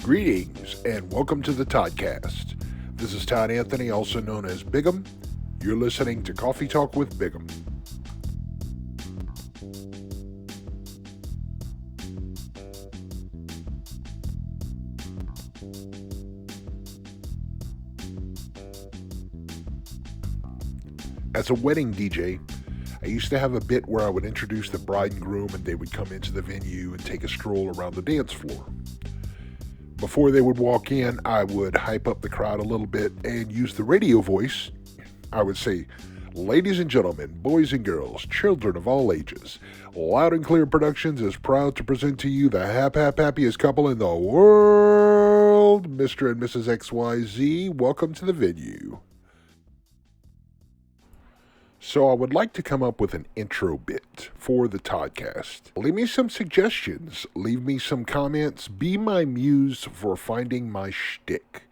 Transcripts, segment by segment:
Greetings and welcome to the Toddcast. This is Todd Anthony, also known as Bigum. You're listening to Coffee Talk with Bigum. As a wedding DJ, I used to have a bit where I would introduce the bride and groom and they would come into the venue and take a stroll around the dance floor. Before they would walk in, I would hype up the crowd a little bit and use the radio voice. I would say, "Ladies and gentlemen, boys and girls, children of all ages, Loud and Clear Productions is proud to present to you the happiest couple in the world, Mr. and Mrs. XYZ. Welcome to the venue." So I would like to come up with an intro bit for the Toddcast. Leave me some suggestions, leave me some comments, be my muse for finding my shtick.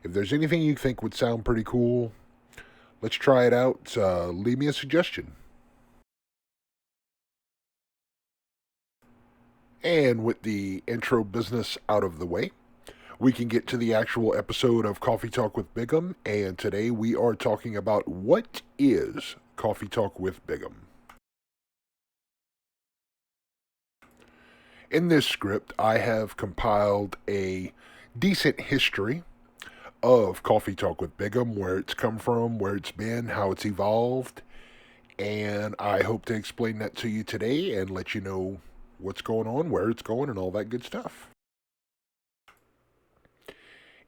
If there's anything you think would sound pretty cool, let's try it out. Leave me a suggestion. And with the intro business out of the way, we can get to the actual episode of Coffee Talk with Bigum, and today we are talking about what is Coffee Talk with Bigum. In this script, I have compiled a decent history of Coffee Talk with Bigum, where it's come from, where it's been, how it's evolved, and I hope to explain that to you today and let you know what's going on, where it's going, and all that good stuff.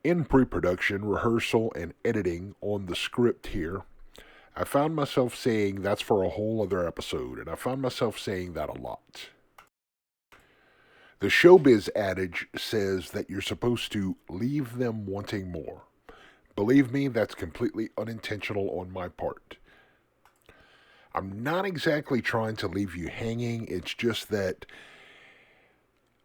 In pre-production, rehearsal, and editing on the script here, I found myself saying that's for a whole other episode, and I found myself saying that a lot. The showbiz adage says that you're supposed to leave them wanting more. Believe me, that's completely unintentional on my part. I'm not exactly trying to leave you hanging, it's just that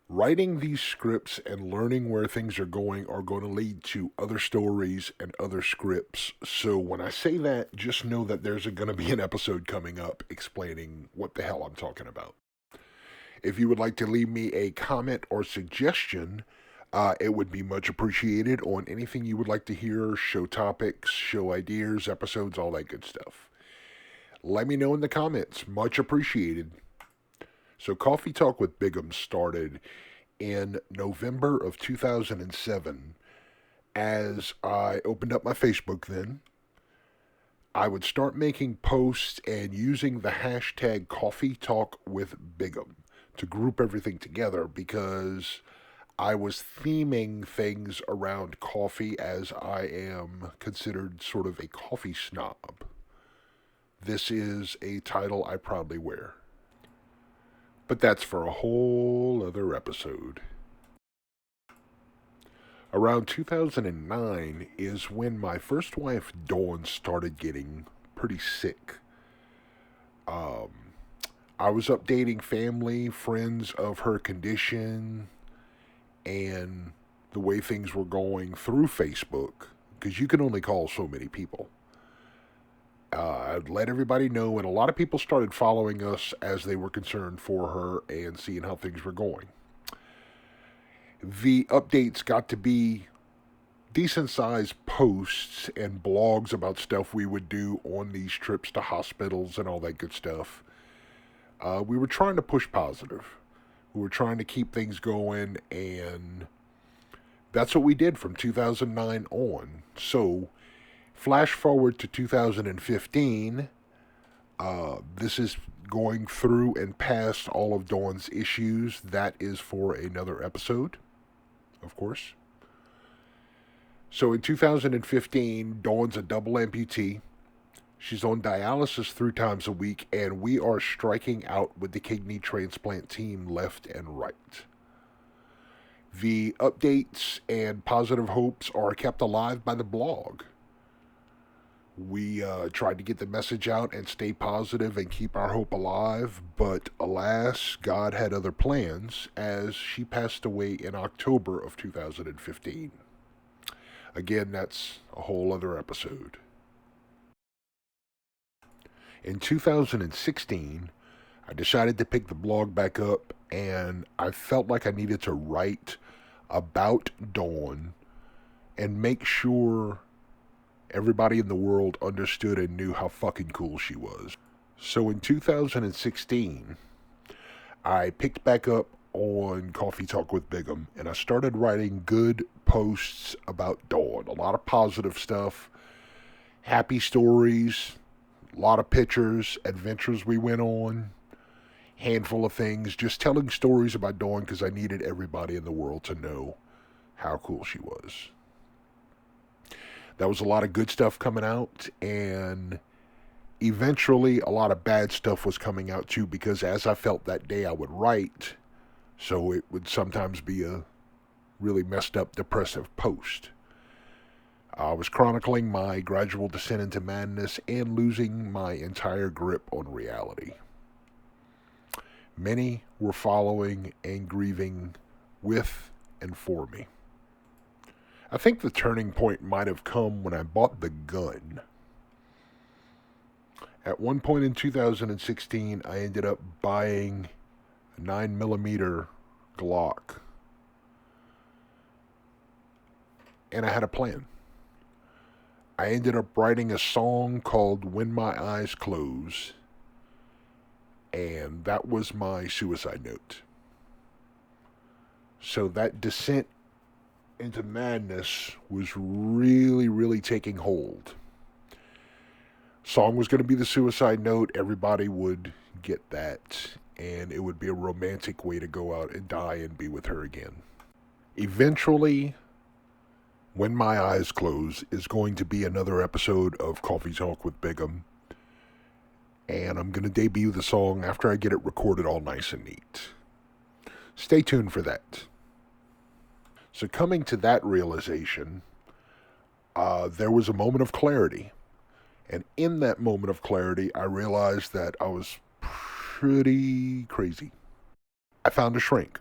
writing these scripts and learning where things are going to lead to other stories and other scripts. So when I say that, just know that there's going to be an episode coming up explaining what the hell I'm talking about. If you would like to leave me a comment or suggestion, it would be much appreciated on anything you would like to hear, show topics, show ideas, episodes, all that good stuff. Let me know in the comments. Much appreciated. So Coffee Talk with Bigum started in November of 2007. As I opened up my Facebook then, I would start making posts and using the hashtag Coffee Talk with Bigum to group everything together because I was theming things around coffee as I am considered sort of a coffee snob. This is a title I proudly wear. But that's for a whole other episode. Around 2009 is when my first wife, Dawn, started getting pretty sick. I was updating family, friends of her condition, and the way things were going through Facebook, because you can only call so many people. I'd let everybody know, and a lot of people started following us as they were concerned for her and seeing how things were going. The updates got to be decent-sized posts and blogs about stuff we would do on these trips to hospitals and all that good stuff. We were trying to push positive. We were trying to keep things going, and that's what we did from 2009 on. So, flash forward to 2015, this is going through and past all of Dawn's issues. That is for another episode, of course. So in 2015, Dawn's a double amputee. She's on dialysis 3 times a week, and we are striking out with the kidney transplant team left and right. The updates and positive hopes are kept alive by the blog. We tried to get the message out and stay positive and keep our hope alive, but alas, God had other plans as she passed away in October of 2015. Again, that's a whole other episode. In 2016, I decided to pick the blog back up and I felt like I needed to write about Dawn and make sure everybody in the world understood and knew how fucking cool she was. So in 2016, I picked back up on Coffee Talk with Bigum, and I started writing good posts about Dawn. A lot of positive stuff, happy stories, a lot of pictures, adventures we went on, handful of things, just telling stories about Dawn because I needed everybody in the world to know how cool she was. That was a lot of good stuff coming out, and eventually a lot of bad stuff was coming out too, because as I felt that day I would write, so it would sometimes be a really messed up, depressive post. I was chronicling my gradual descent into madness and losing my entire grip on reality. Many were following and grieving with and for me. I think the turning point might have come when I bought the gun. At one point in 2016, I ended up buying a 9mm Glock. And I had a plan. I ended up writing a song called When My Eyes Close, and that was my suicide note. So that descent into madness was really, really taking hold. Song was going to be the suicide note. Everybody would get that, and it would be a romantic way to go out and die and be with her again. Eventually, When My Eyes Close is going to be another episode of Coffee Talk with Bigum, and I'm going to debut the song after I get it recorded all nice and neat. Stay tuned for that. So coming to that realization, there was a moment of clarity. And in that moment of clarity, I realized that I was pretty crazy. I found a shrink.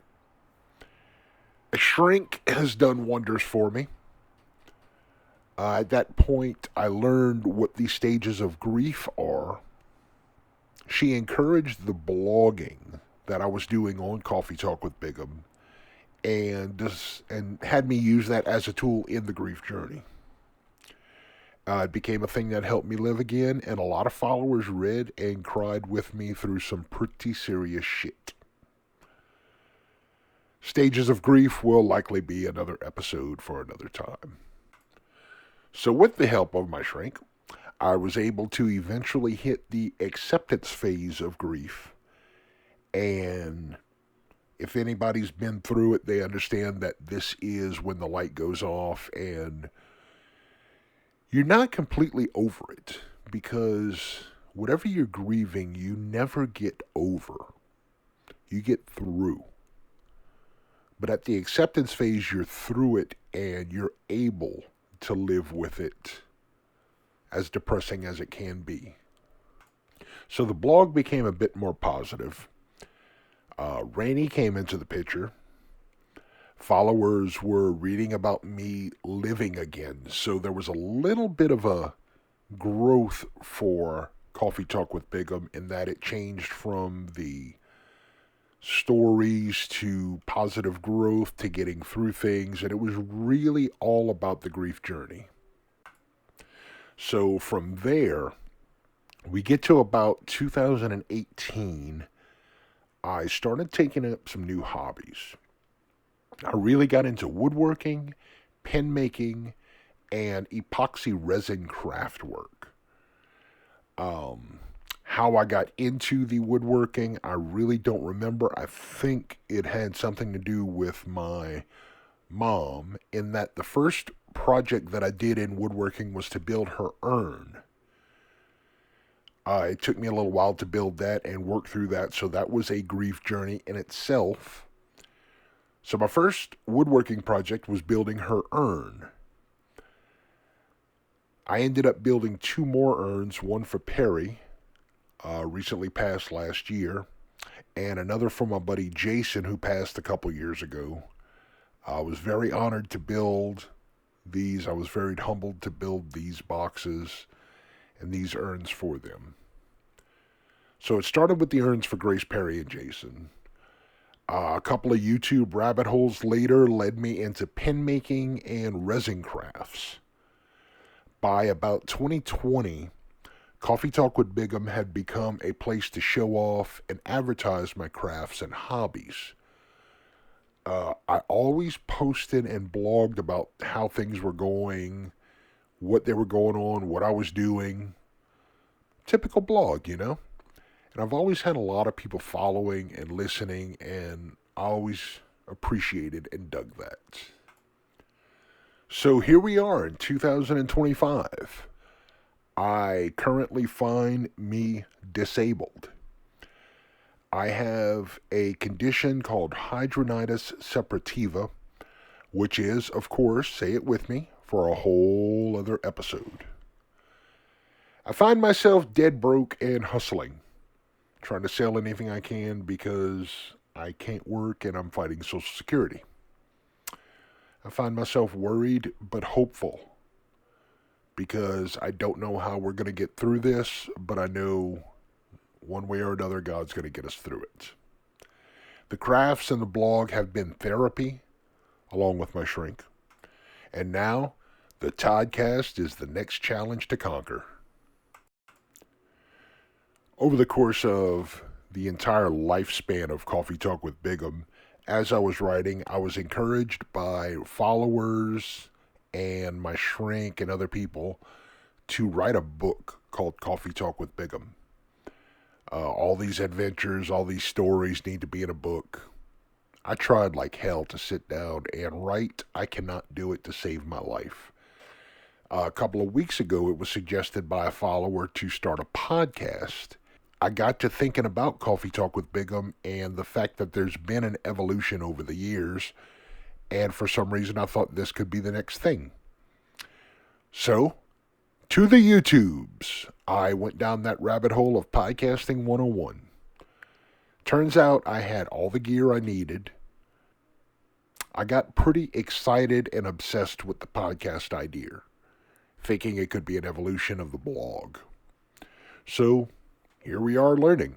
A shrink has done wonders for me. At that point, I learned what the stages of grief are. She encouraged the blogging that I was doing on Coffee Talk with Bigum, and had me use that as a tool in the grief journey. It became a thing that helped me live again, and a lot of followers read and cried with me through some pretty serious shit. Stages of grief will likely be another episode for another time. So with the help of my shrink, I was able to eventually hit the acceptance phase of grief. And if anybody's been through it, they understand that this is when the light goes off and you're not completely over it, because whatever you're grieving, you never get over. You get through. But at the acceptance phase, you're through it and you're able to live with it, as depressing as it can be. So the blog became a bit more positive. Rainey came into the picture. Followers were reading about me living again. So there was a little bit of a growth for Coffee Talk with Bigum in that it changed from the stories to positive growth to getting through things, and it was really all about the grief journey. So from there, we get to about 2018. I started taking up some new hobbies. I really got into woodworking, pen making, and epoxy resin craft work. How I got into the woodworking, I really don't remember. I think it had something to do with my mom, in that the first project that I did in woodworking was to build her urn. It took me a little while to build that and work through that, so that was a grief journey in itself. So my first woodworking project was building her urn. I ended up building 2 more urns, one for Perry, recently passed last year, and another for my buddy Jason, who passed a couple years ago. I was very honored to build these. I was very humbled to build these boxes and these urns for them. So it started with the urns for Grace, Perry, and Jason. A couple of YouTube rabbit holes later led me into pen making and resin crafts. By about 2020, Coffee Talk with Bigum had become a place to show off and advertise my crafts and hobbies. I always posted and blogged about how things were going, what they were going on, what I was doing. Typical blog, you know? And I've always had a lot of people following and listening, and I always appreciated and dug that. So here we are in 2025. I currently find me disabled. I have a condition called hidradenitis suppurativa, which is, of course, say it with me, for a whole other episode. I find myself dead broke and hustling, trying to sell anything I can because I can't work and I'm fighting Social Security. I find myself worried but hopeful because I don't know how we're going to get through this, but I know one way or another God's going to get us through it. The crafts and the blog have been therapy, along with my shrink. And now, the Toddcast is the next challenge to conquer. Over the course of the entire lifespan of Coffee Talk with Bigum, as I was writing, I was encouraged by followers and my shrink and other people to write a book called Coffee Talk with Bigum. All these adventures, all these stories need to be in a book. I tried like hell to sit down and write. I cannot do it to save my life. A couple of weeks ago, it was suggested by a follower to start a podcast. I got to thinking about Coffee Talk with Bigum and the fact that there's been an evolution over the years, and for some reason I thought this could be the next thing. So, to the YouTubes, I went down that rabbit hole of Podcasting 101. Turns out I had all the gear I needed. I got pretty excited and obsessed with the podcast idea, thinking it could be an evolution of the blog. So, here we are learning.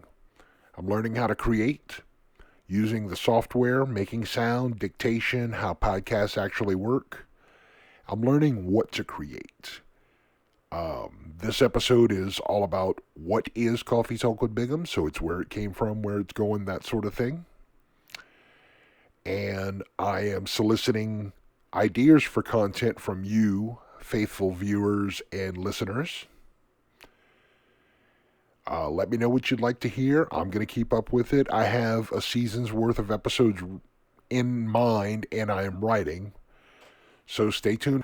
I'm learning how to create, using the software, making sound, dictation, how podcasts actually work. I'm learning what to create. This episode is all about what is Coffee Talk with Bigum, so it's where it came from, where it's going, that sort of thing. And I am soliciting ideas for content from you, faithful viewers and listeners. Let me know what you'd like to hear. I'm going to keep up with it. I have a season's worth of episodes in mind, and I am writing. So stay tuned.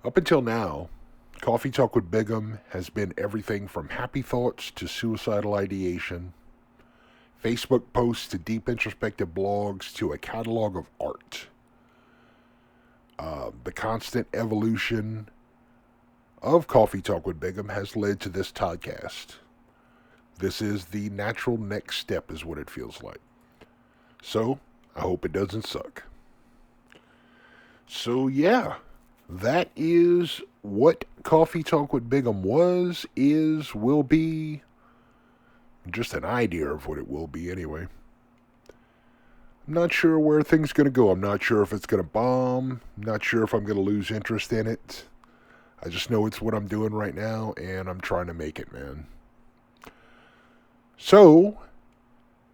Up until now, Coffee Talk with Bigum has been everything from happy thoughts to suicidal ideation, Facebook posts to deep introspective blogs to a catalog of art. The constant evolution of Coffee Talk with Bigum has led to this podcast. This is the natural next step is what it feels like. So, I hope it doesn't suck. So yeah, that is what Coffee Talk with Bigum was, is, will be. Just an idea of what it will be anyway. I'm not sure where things going to go. I'm not sure if it's going to bomb. I'm not sure if I'm going to lose interest in it. I just know it's what I'm doing right now, and I'm trying to make it, man. So,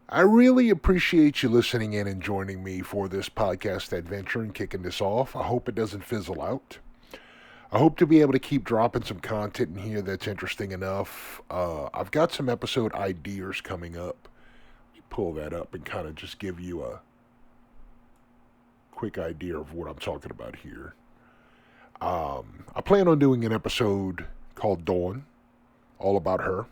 I really appreciate you listening in and joining me for this podcast adventure and kicking this off. I hope it doesn't fizzle out. I hope to be able to keep dropping some content in here that's interesting enough. I've got some episode ideas coming up. Pull that up and kind of just give you a quick idea of what I'm talking about here. I plan on doing an episode called Dawn, all about her.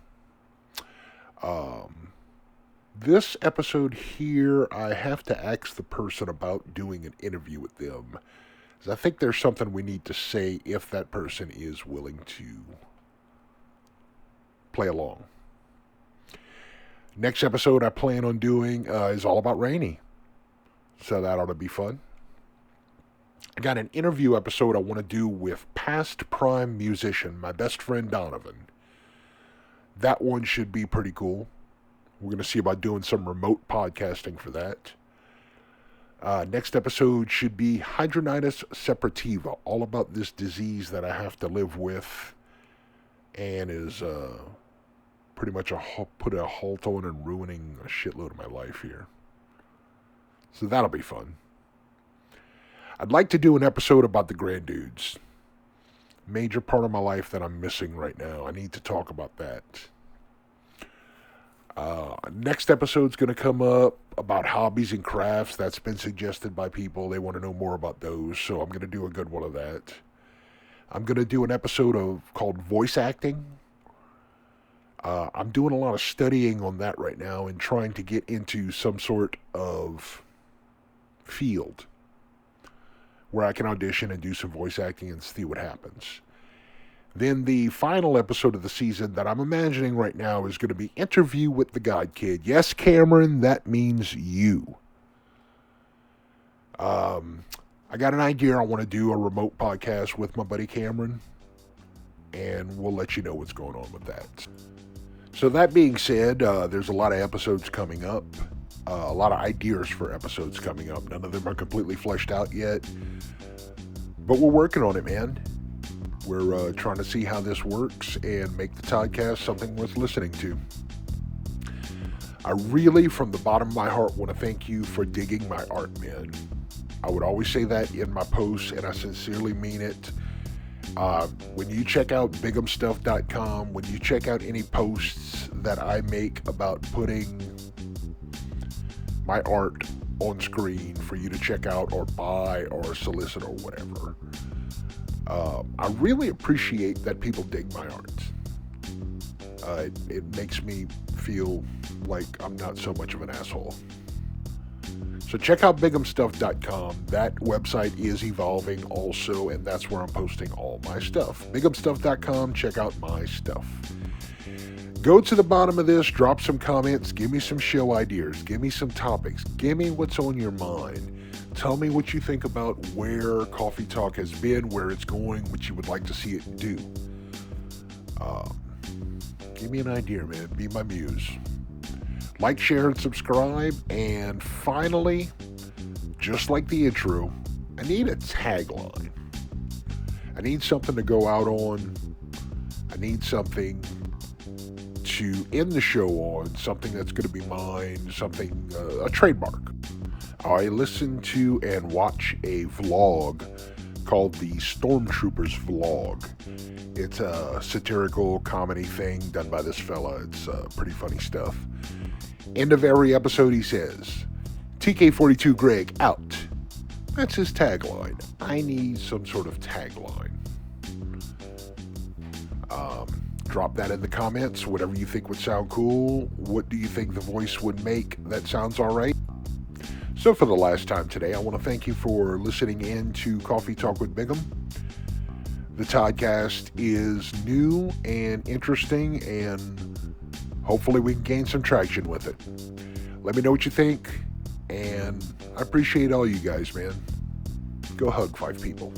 This episode here, I have to ask the person about doing an interview with them. I think there's something we need to say if that person is willing to play along. Next episode I plan on doing is all about Rainy. So that ought to be fun. I got an interview episode I want to do with past prime musician, my best friend Donovan. That one should be pretty cool. We're going to see about doing some remote podcasting for that. Next episode should be hidradenitis suppurativa, all about this disease that I have to live with and is pretty much put a halt on and ruining a shitload of my life here. So that'll be fun. I'd like to do an episode about the Grand Dudes. Major part of my life that I'm missing right now. I need to talk about that. Next episode's going to come up about hobbies and crafts. That's been suggested by people. They want to know more about those, so I'm going to do a good one of that. I'm going to do an episode called voice acting. I'm doing a lot of studying on that right now and trying to get into some sort of field where I can audition and do some voice acting and see what happens. Then the final episode of the season that I'm imagining right now is going to be Interview with the God Kid. Yes, Cameron, that means you. I got an idea. I want to do a remote podcast with my buddy Cameron, and we'll let you know what's going on with that. So that being said, there's a lot of episodes coming up, a lot of ideas for episodes coming up. None of them are completely fleshed out yet, but we're working on it, man. We're trying to see how this works and make the podcast something worth listening to. I really, from the bottom of my heart, want to thank you for digging my art, man. I would always say that in my posts, and I sincerely mean it. When you check out bigumstuff.com, when you check out any posts that I make about putting my art on screen for you to check out or buy or solicit or whatever, I really appreciate that people dig my art. It makes me feel like I'm not so much of an asshole. So check out bigumstuff.com. That website is evolving also, and that's where I'm posting all my stuff. bigumstuff.com, check out my stuff. Go to the bottom of this, drop some comments, give me some show ideas, give me some topics, give me what's on your mind. Tell me what you think about where Coffee Talk has been, where it's going, what you would like to see it do. Give me an idea, man. Be my muse. Like, share, and subscribe. And finally, just like the intro, I need a tagline. I need something to go out on. I need something to end the show on, something that's going to be mine, something, a trademark. I listened to and watch a vlog called the Stormtroopers Vlog. It's a satirical comedy thing done by this fella. It's pretty funny stuff. End of every episode he says, TK42 Greg out. That's his tagline. I need some sort of tagline. Drop that in the comments, whatever you think would sound cool. What do you think the voice would make that sounds all right? So for the last time today, I want to thank you for listening in to Coffee Talk with Bigum. The podcast is new and interesting, and hopefully we can gain some traction with it. Let me know what you think, and I appreciate all you guys, man. Go hug 5 people.